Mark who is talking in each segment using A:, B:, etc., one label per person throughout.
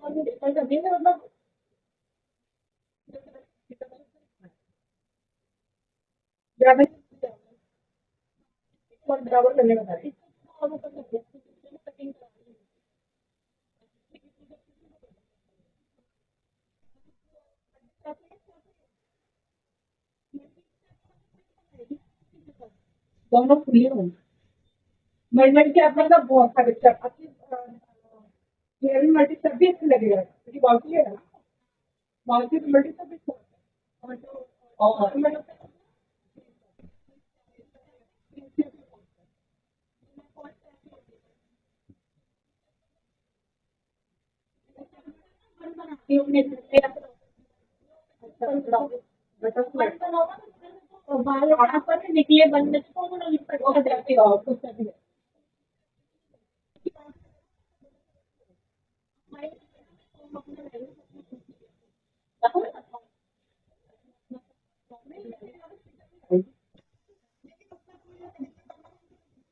A: मतलब ज्यादा बराबर करने का था। दोनों खुली होंगी। मलमल के आप मतलब बहुत सारे स्टेप आपकी हेयर में मल्टी स्टेप भी अच्छे लगेगा क्योंकि बाकी है ना, बाकी तो मल्टी स्टेप भी अच्छा है। और मतलब बनाती हूँ बाल यहाँ पर निकले बनने को जाती हो कुछ नहीं है।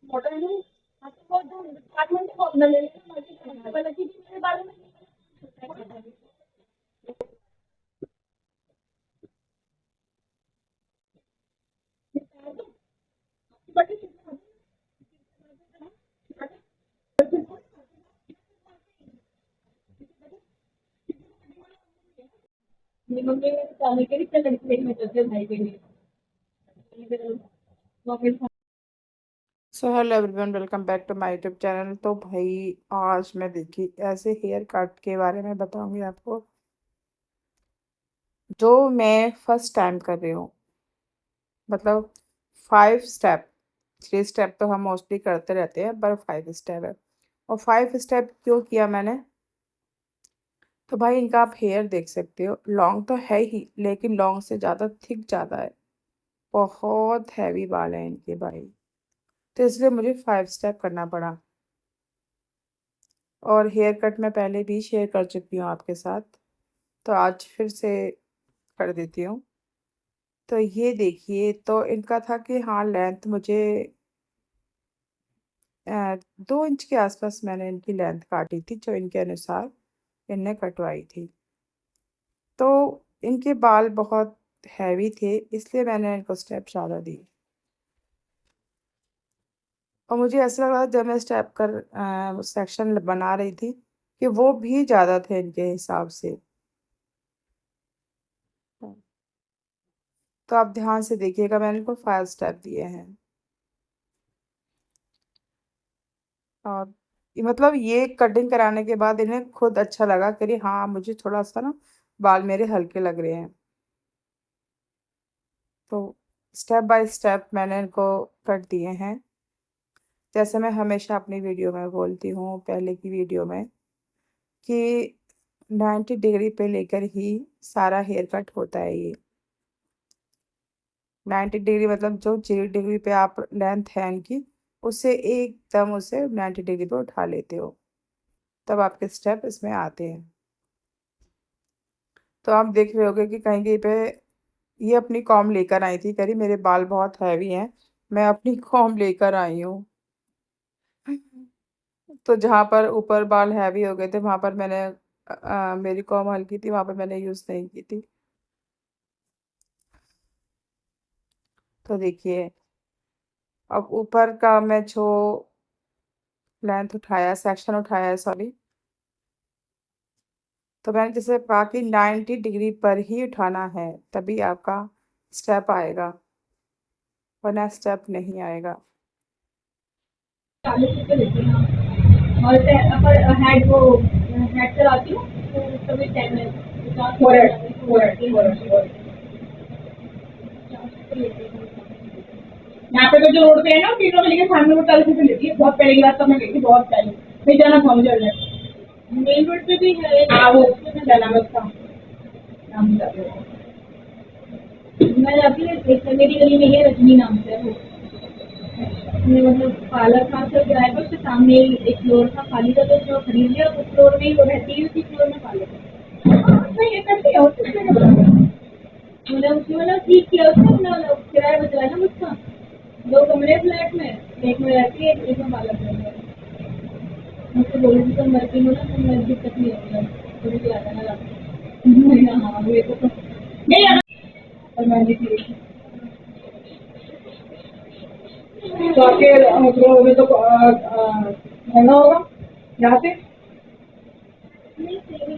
A: मॉडल में आपको जो डिपार्टमेंट को अपना ले लेना वाला की मेरे बारे में मेरी मम्मी ने बताने के लिए चल लड़की में चलते भाई के लिए
B: so hello everyone, welcome back to my YouTube channel. तो भाई आज मैं देखी ऐसे हेयर कट के बारे में बताऊंगी आपको जो मैं फर्स्ट टाइम कर रही हूँ। मतलब 5 स्टेप, 3 स्टेप तो हम मोस्टली करते रहते हैं पर 5 स्टेप है। और 5 स्टेप क्यों किया मैंने, तो भाई इनका आप हेयर देख सकते हो। लॉन्ग तो है ही लेकिन लॉन्ग से ज़्यादा थिक ज़्यादा है, बहुत हैवी बाल है इनके भाई। तो इसलिए मुझे 5 स्टेप करना पड़ा। और हेयर कट मैं पहले भी शेयर कर चुकी हूँ आपके साथ, तो आज फिर से कर देती हूँ। तो ये देखिए, तो इनका था कि हाँ लेंथ मुझे 2 इंच के आसपास मैंने इनकी लेंथ काटी थी जो इनके अनुसार इनने कटवाई थी। तो इनके बाल बहुत हैवी थे इसलिए मैंने इनको स्टेप ज़्यादा दी। और मुझे ऐसा लगा जब मैं स्टेप कर सेक्शन बना रही थी कि वो भी ज़्यादा थे इनके हिसाब से। तो आप ध्यान से देखिएगा, मैंने इनको 5 स्टेप दिए हैं। और मतलब ये कटिंग कराने के बाद इन्हें खुद अच्छा लगा कि हाँ मुझे थोड़ा सा ना बाल मेरे हल्के लग रहे हैं। तो स्टेप बाय स्टेप मैंने इनको कट दिए हैं। जैसे मैं हमेशा अपनी वीडियो में बोलती हूँ, पहले की वीडियो में, कि 90 डिग्री पे लेकर ही सारा हेयर कट होता है। ये 90 डिग्री मतलब जो 0 डिग्री पे आप लेंथ है इनकी, उससे एकदम उसे 90 डिग्री पे उठा लेते हो, तब आपके स्टेप इसमें आते हैं। तो आप देख रहे होगे कि कहीं कहीं पे ये अपनी कॉम्ब लेकर आई थी, कह रही मेरे बाल बहुत हैवी हैं, मैं अपनी कॉम्ब लेकर आई हूँ। तो जहाँ पर ऊपर बाल हैवी हो गए थे वहां पर मैंने मेरी कॉम्ब हल्की थी, वहां पर मैंने यूज नहीं की थी। तो देखिए, अब ऊपर का मैं जो लेंथ उठाया, सेक्शन उठाया है सॉरी, तो मैंने जैसे कहा कि 90 डिग्री पर ही उठाना है तभी आपका स्टेप आएगा, वरना स्टेप नहीं आएगा।
A: 40 रुपये लेते हैं और अपर हेड वो हेड चलाती हूँ तो उसका भी 10 है 50 लेती हूँ। यहाँ पे तो जो रोड पे है ना तीनों गली के सामने वो 40 रुपये लेती है। बहुत पहले की बात तो मैं गई थी, बहुत पहले नहीं जाना था मुझे अर्जेंट। मेन रोड पे भी है। हाँ वो क्या नाम है उसका, नाम बता दो। मैं जाती हूँ मेरी गली में है, रजनी नाम से है वो। मतलब पार्लर था तो किराए पर उसके सामने ही एक फ्लोर था खाली था, तो जो खरीद लिया उस फ्लोर में ही वो रहती है, उसी फ्लोर में पार्लर। मैं ये करती है उससे मतलब उसने मतलब ठीक किया उसने अपना किराया बचवाया ना मुझका। 2 कमरे फ्लैट में, एक में रहती है एक में पार्लर कर रही है। मुझसे बोली थी तुम वर्किंग हो ना तो मैं दिक्कत नहीं होगी। थोड़ी सी ज्यादा ना लगती। हाँ ये तो नहीं आना और मेहंदी की तो आपके होगे तो महंगा होगा यहाँ से नहीं सही है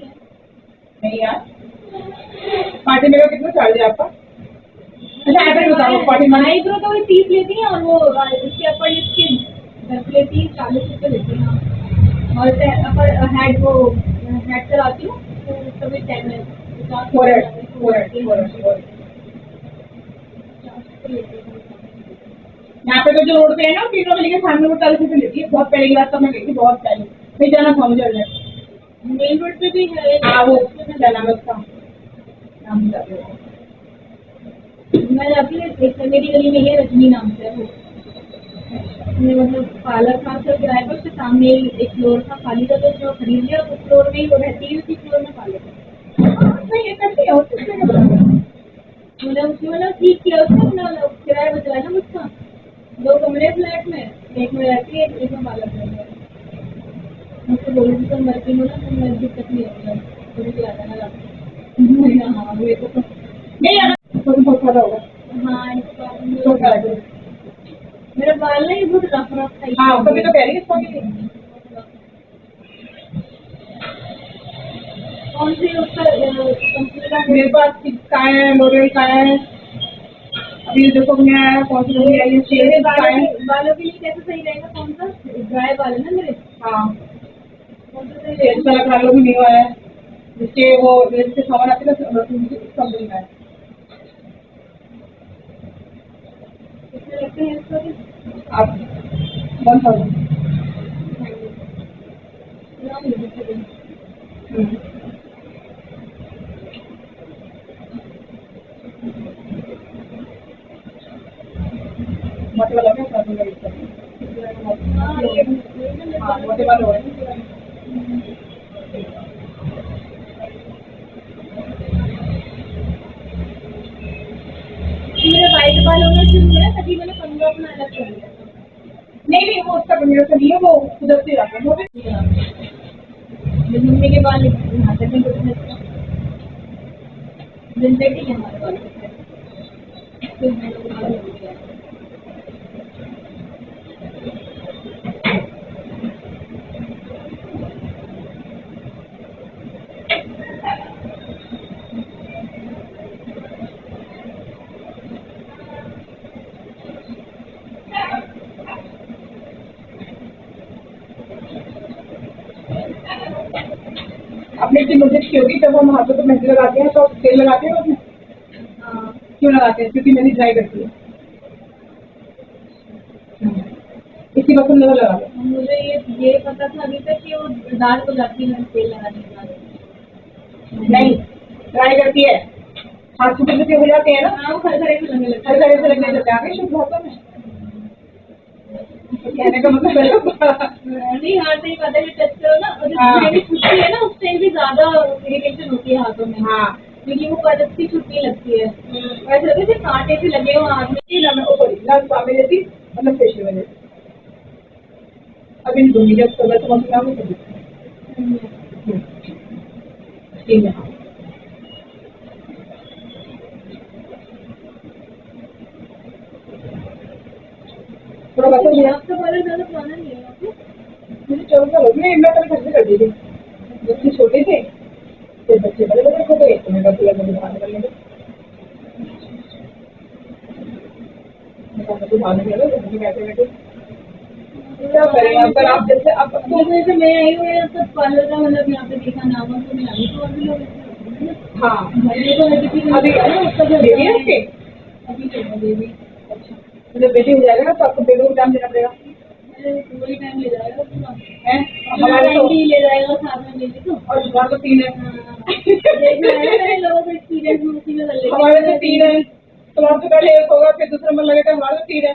A: नहीं यार पार्टी में कितना चार्ज है आपका अच्छा ऐसा बताओ पार्टी में आईब्रो तो 30 लेती हैं और वो इसके अपर लिप की 10 लेती है 40 रुपये लेती हैं और अपर हेड वो हेड कराती हूँ तो उसका भी 10 है 50 यहाँ पे तो जो रोड पे है ना तीनों गली के सामने वो 40 रुपये लेती है बहुत पहले की बात तो मैं गई थी बहुत पहले नहीं जाना था मुझे मेन रोड पे भी है हाँ वो क्या नाम है उसका नाम नहीं जाते मैं जाती हूँ मेरी गली में है रजनी नाम से वो मतलब पार्लर था तो किराए पर उसके सामने एक फ्लोर था खाली था तो जो खरीद लिया उस फ्लोर में ही वो रहती है उसी फ्लोर में पार्लर नहीं ये करती है और कुछ नहीं मतलब उसने मतलब ठीक किया उसने अपना किराया बचवाया ना मुझका 2 कमरे फ्लैट में एक में रहती है एक में पार्लर कर दिया मुझसे बोली थी तुम वर्किंग हो ना तो मैं दिक्कत नहीं होगा थोड़ी सी ज्यादा ना लगता हाँ वो तो नहीं आना थोड़ी बहुत ज्यादा होगा हाँ मेरा बाल नहीं बहुत रफ रफ था हाँ कभी तो कह रही है इसको कौन सी उसका कंपनी का मेरे पास का है लोरियल का है अभी देखो मैं आया कौन सी मूवी आई है शेर बालों के लिए कैसे सही रहेगा कौन सा ड्राई बाल है ना मेरे हाँ कौन सा सही रहेगा कलर का भी नहीं हुआ है जिसके वो जिसके सामान आते हैं ना कंपनी का है कितने लगते हैं इसको आप 1000 मतलब हाँ मोटे वाले हो मेरे वाइट बाल होना शुरू हुआ तभी मैंने 15 अपना अलग कर लिया नहीं वो उसका मेरे से नहीं है वो उधर से आता है वो भी मम्मी के बाल यहाँ तक जिंदगी है हमारे बाल अपने की मुद्दत की होगी जब हम हाथों पर मेहंदी लगाते हैं तो तेल लगाते हैं उसमें क्यों लगाते हैं क्योंकि मेहंदी ड्राई करती है इसी वक्त लगा लगाते हैं मुझे ये पता था अभी तक कि वो दाल को जाती है तेल लगाने के बाद नहीं ड्राई करती है हाथ छुटे छुटे हो जाते हैं ना हाँ वो खड़े से लगने लगते हैं आगे शुभ हाथों में कहने का मतलब नहीं हाथ नहीं पता है टच करो ना और मेरी छुट्टी है ना उस टाइम भी ज्यादा इरिटेशन होती है हाथों में हाँ क्योंकि वो परत की छुट्टी लगती है ऐसे लगता है कांटे से लगे हो हाथ में ना मैं ओरिजिनल स्पा में लेती मतलब फेशियल में लेती अभी दूंगी जब सुबह तो मसला में ठीक है थोड़ा बता आपका बाल ज्यादा पुराना नहीं है मुझे 14 साल हो गए मैं कल घर से कर दी थी बच्चे छोटे थे तो बच्चे बड़े बड़े हो गए तो मैं बच्चे मुझे बाहर कर लेंगे मुझे बाहर नहीं लगे तो बैठे बैठे क्या करें अब कल आप जैसे अब जैसे मैं आई हूँ यहाँ पर पार्लर का मतलब यहाँ पे देखा नाम तो मैं आई तो अभी लोग हाँ अभी उसका जो बेबी है उसके अभी बेबी अच्छा जब बेटी हो जाएगा ना तो आपको बेबी को टाइम देना पड़ेगा वही टाइम ले जाएगा हमारे तो ले जाएगा साथ में बेबी तो और हमारे तो 3 है लोगों को एक्सपीरियंस हमारे तो 3 है तुम्हारे तो पहले 1 होगा फिर दूसरा मन लगेगा हमारे तो 3 है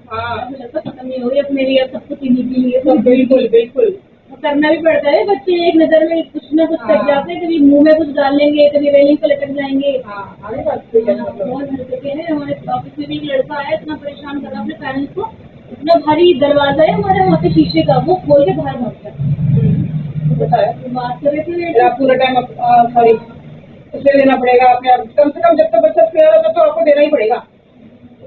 A: हाँ खत्म नहीं हो रही अब मेरी अब सब कुछ इन्हीं के लिए बिल्कुल बिल्कुल करना भी पड़ता है बच्चे एक नजर में कुछ ना कुछ कर जाते हैं कभी मुंह में कुछ डाल लेंगे कभी रेलिंग पे लटक जाएंगे बहुत हरकतें हैं हमारे ऑफिस में भी एक लड़का आया इतना परेशान कर रहा अपने पेरेंट्स को इतना भारी दरवाजा है हमारे वहाँ पे शीशे का, वो खोल के बाहर भागता है।
C: बताया
A: बात कर रहे थे
C: फिर आप पूरा टाइम सॉरी उसे देना पड़ेगा अपने आप, कम से कम जब तक बच्चा स्क्वायर होता तो आपको देना ही पड़ेगा।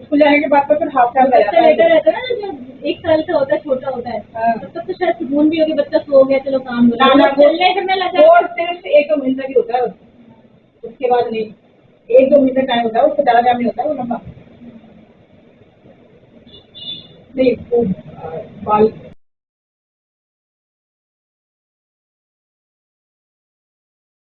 C: स्कूल जाने के बाद तो फिर हाफ टाइम
A: बच्चा लेटा रहता है ना, जब 1 साल का होता है, छोटा होता है,
C: हाँ।
A: तब तक तो शायद सुकून भी होगी, बच्चा सो गया चलो काम
C: ना,
A: करो,
C: ना,
A: चलने फिरने लगा
C: वो सिर्फ 1-2 महीने की होता है, उसके बाद नहीं। 1-2 महीने टाइम होता है, उससे ज्यादा टाइम नहीं होता है वो लंबा। नहीं, वो बाल